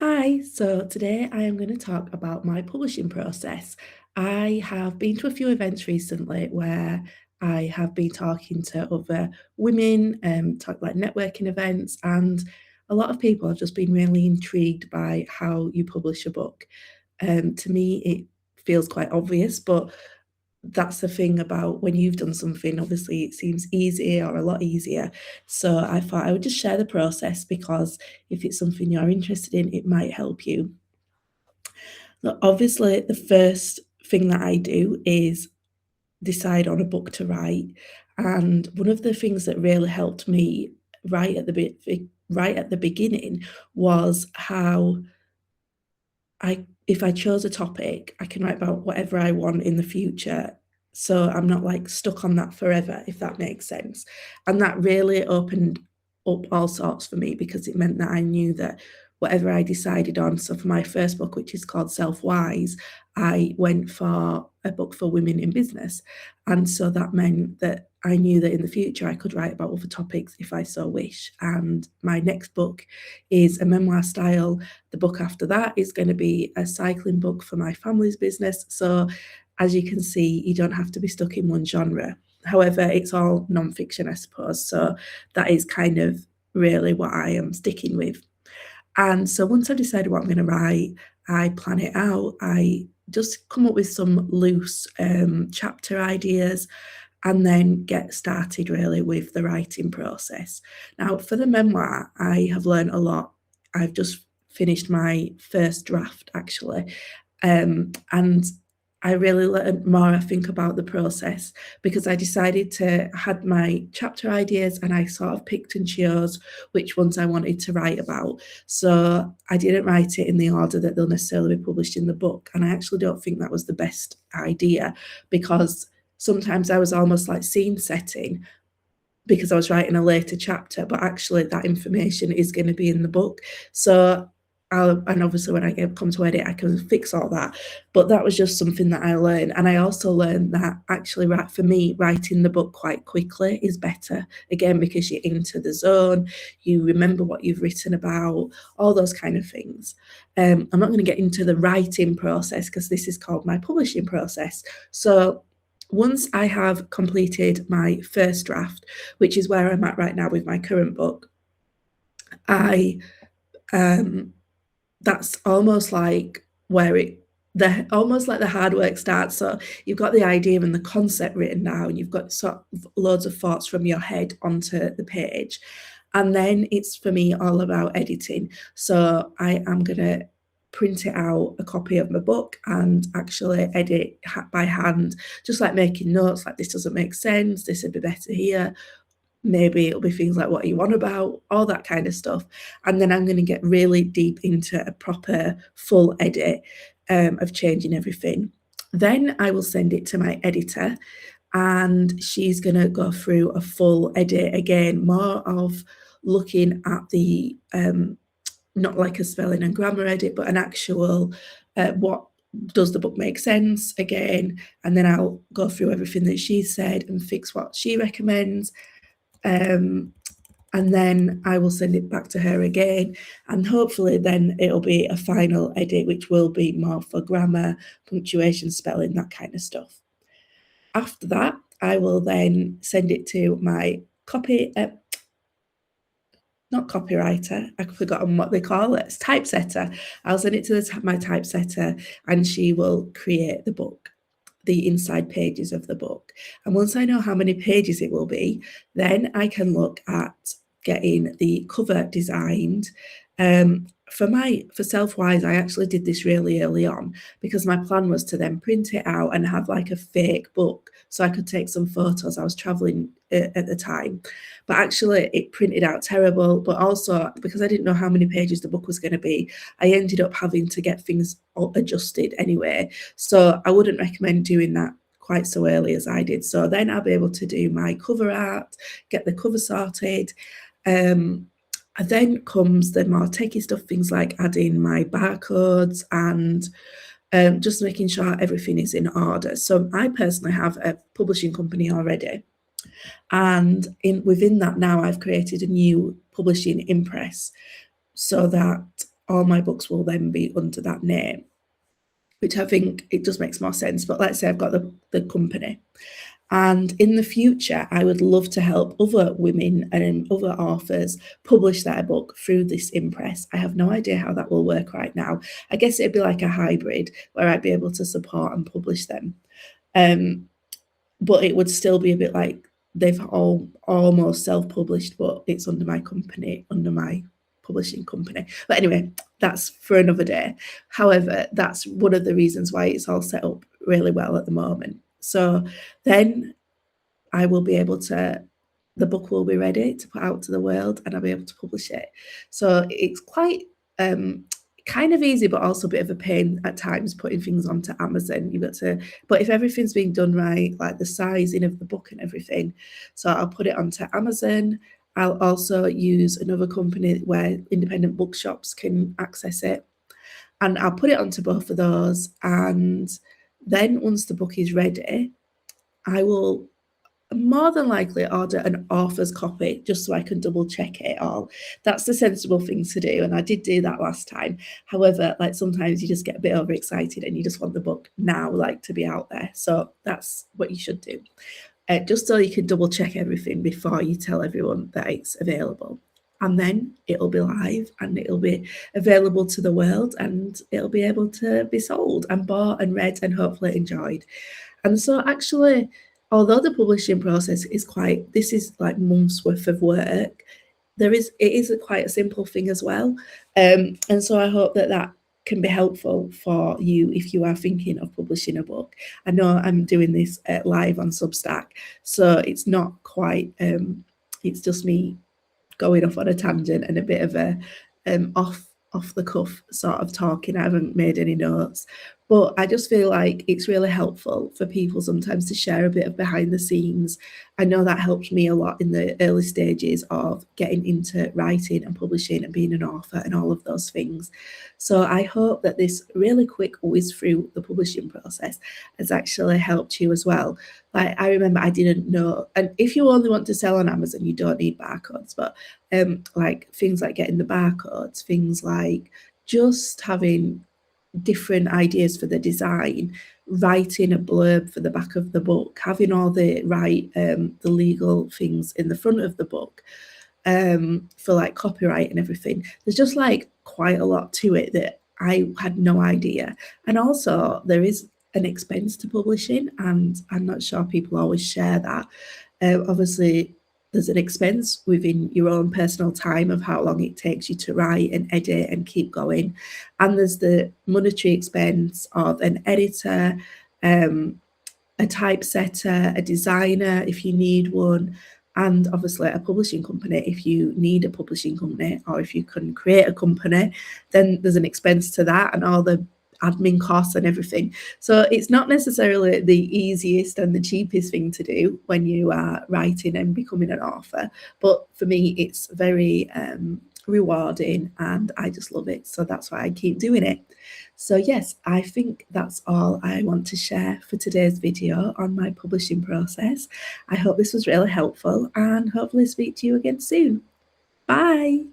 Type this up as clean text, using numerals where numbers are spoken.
Hi, so today I am going to talk about my publishing process. I have been to a few events recently where I have been talking to other women, talk like networking events, and a lot of people have just been really intrigued by how you publish a book. To me, it feels quite obvious, but that's the thing about when you've done something, obviously it seems easy or a lot easier. So I thought I would just share the process because if it's something you're interested in, it might help you. So obviously, the first thing that I do is decide on a book to write. And one of the things that really helped me right at the beginning was how if I chose a topic, I can write about whatever I want in the future. So I'm not like stuck on that forever, if that makes sense. And that really opened up all sorts for me because it meant that I knew that whatever I decided on, so for my first book, which is called Self Wise, I went for a book for women in business. And so that meant that I knew that in the future I could write about other topics if I so wish. And my next book is a memoir style. The book after that is going to be a cycling book for my family's business. So, as you can see, you don't have to be stuck in one genre. However, it's all non-fiction, I suppose. So, that is kind of really what I am sticking with. And so, once I've decided what I'm going to write, I plan it out. I just come up with some loose chapter ideas and then get started really with the writing process. Now, for the memoir, I have learned a lot. I've just finished my first draft actually, and I really learned more, I think, about the process because I decided to had my chapter ideas and I sort of picked and chose which ones I wanted to write about. So I didn't write it in the order that they'll necessarily be published in the book, and I actually don't think that was the best idea because sometimes I was almost like scene setting because I was writing a later chapter, but actually that information is going to be in the book. So and obviously when I come to edit, I can fix all that. But that was just something that I learned. And I also learned that actually, right, for me, writing the book quite quickly is better. Again, because you're into the zone, you remember what you've written about, all those kind of things. I'm not going to get into the writing process because this is called my publishing process. So once I have completed my first draft, which is where I'm at right now with my current book, I um that's almost like where it the almost like the hard work starts. So you've got the idea and the concept written down, you've got sort of loads of thoughts from your head onto the page. And then it's for me all about editing. So I am gonna print it out a copy of my book and actually edit by hand, just like making notes like this doesn't make sense, this would be better here, maybe it'll be things like what you want about, all that kind of stuff. And then I'm going to get really deep into a proper full edit of changing everything. Then I will send it to my editor and she's going to go through a full edit again, more of looking at the, not like a spelling and grammar edit, but an actual, what does the book make sense again? And then I'll go through everything that she said and fix what she recommends. Um, and then I will send it back to her again, and hopefully then it'll be a final edit which will be more for grammar, punctuation, spelling, that kind of stuff. After that, I will then send it to my not copywriter, I've forgotten what they call it, it's typesetter. I'll send it to my typesetter and she will create the book, the inside pages of the book. And once I know how many pages it will be, then I can look at getting the cover designed. For Selfwise, I actually did this really early on because my plan was to then print it out and have like a fake book so I could take some photos. I was traveling at the time, but actually it printed out terrible. But also because I didn't know how many pages the book was going to be, I ended up having to get things adjusted anyway. So I wouldn't recommend doing that quite so early as I did. So then I'll be able to do my cover art, get the cover sorted. And then comes the more techie stuff, things like adding my barcodes and just making sure everything is in order. So I personally have a publishing company already. And within that now, I've created a new publishing impress so that all my books will then be under that name, which I think it just makes more sense. But let's say I've got the company. And in the future, I would love to help other women and other authors publish their book through this impress. I have no idea how that will work right now. I guess it'd be like a hybrid where I'd be able to support and publish them. Um, but it would still be a bit like they've all almost self-published, but it's under my company, under my publishing company. But anyway, that's for another day. However, that's one of the reasons why it's all set up really well at the moment. So then I will be able to, the book will be ready to put out to the world and I'll be able to publish it. So it's quite kind of easy, but also a bit of a pain at times putting things onto Amazon. You've got to, but if everything's being done right, like the sizing of the book and everything, so I'll put it onto Amazon. I'll also use another company where independent bookshops can access it. And I'll put it onto both of those. And then once the book is ready, I will more than likely order an author's copy just so I can double check it all. That's the sensible thing to do, and I did do that last time. However, like sometimes you just get a bit overexcited and you just want the book now, like to be out there. So that's what you should do, just so you can double check everything before you tell everyone that it's available. And then it'll be live and it'll be available to the world and it'll be able to be sold and bought and read and hopefully enjoyed. And so actually, although the publishing process is quite, this is like months worth of work, it is quite a simple thing as well. And so I hope that that can be helpful for you if you are thinking of publishing a book. I know I'm doing this live on Substack, so it's not quite, it's just me going off on a tangent and a bit of a off the cuff sort of talking. I haven't made any notes, but I just feel like it's really helpful for people sometimes to share a bit of behind the scenes. I know that helped me a lot in the early stages of getting into writing and publishing and being an author and all of those things. So I hope that this really quick whiz through the publishing process has actually helped you as well. Like I remember I didn't know, and if you only want to sell on Amazon, you don't need barcodes, but like things like getting the barcodes, things like just having different ideas for the design, writing a blurb for the back of the book, having all the right the legal things in the front of the book, for like copyright and everything. There's just like quite a lot to it that I had no idea. And also there is an expense to publishing, and I'm not sure people always share that. Obviously there's an expense within your own personal time of how long it takes you to write and edit and keep going. And there's the monetary expense of an editor, a typesetter, a designer if you need one, and obviously a publishing company if you need a publishing company, or if you can create a company, then there's an expense to that and all the admin costs and everything. So it's not necessarily the easiest and the cheapest thing to do when you are writing and becoming an author, but for me it's very rewarding and I just love it, so that's why I keep doing it. So yes, I think that's all I want to share for today's video on my publishing process. I hope this was really helpful and hopefully speak to you again soon. Bye.